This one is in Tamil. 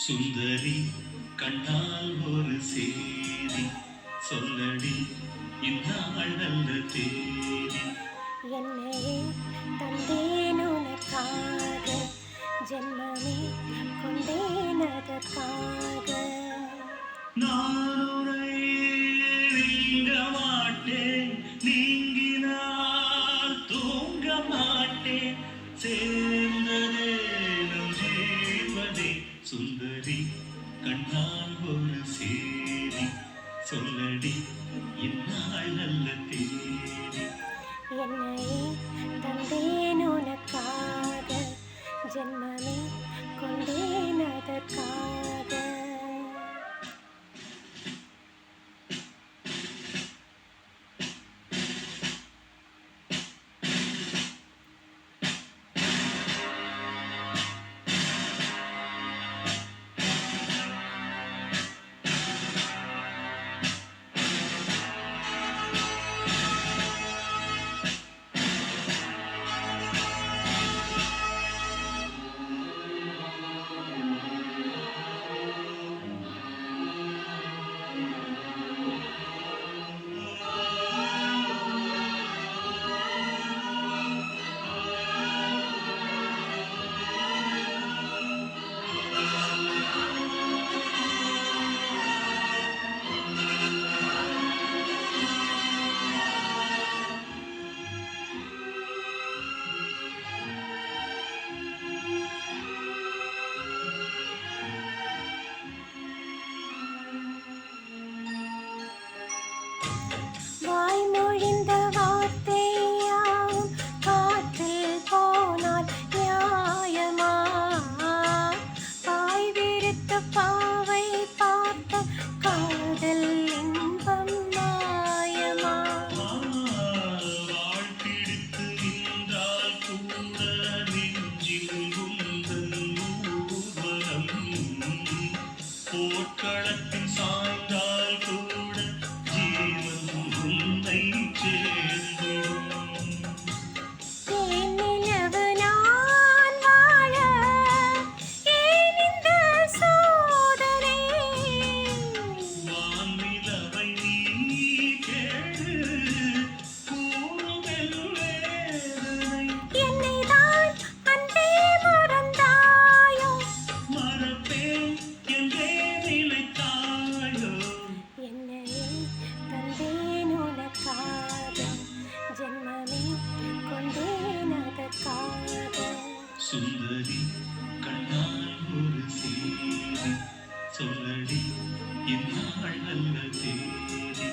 சுந்தரி கண்ணால் ஒரு சேதி சொல்லடி இந்நாள் நல்ல தேதி. என்னையே தந்தேன் உனக்காக, ஜென்மமே கொண்டேன் அதற்காக. நான் உன்னை நீங்க மாட்டேன், நீங்கினால் தூங்க மாட்டேன், சேர்ந்ததே நம் ஜீவனே. சுந்தரி கண்ணால் ஒரு சேதி சொல்லடி இந்நாள் நல்ல தேதி. என்னையே தந்தேன் உனக்காக, ஜென்மமே கொண்டேன் அதற்காக. வாய்மொழிந்த வார்த்தையாவும் காற்றில் போனால் நியாயமா? பாய் விரித்து பாவை பார்த்த காதல் இன்பம் மாயமா? வாழ்பிடித்து நின்றால் கூட நெஞ்சில் உந்தன் ஊர்வலம், போர்க்களத்தில் சாய்ந்தால் கூட ஜீவன் உன்னை சேர்ந்திடும். தேனிலவு நான் வாழ ஏன் இந்த சோதனை? வானிலவை நீ கேடு கூறுமெல் வேதனை. என்னைதான் அன்பே மறந்தாயோ? மறப்பேன் என்றே நினைத்தாயோ? என்னையே தந்தேன் உனக்காக, ஜென்மமே கொண்டேன் அதற்காக. சுந்தரி கண்ணால் ஒரு சேதி சொல்லடி இந்நாள் நல்ல தேதி.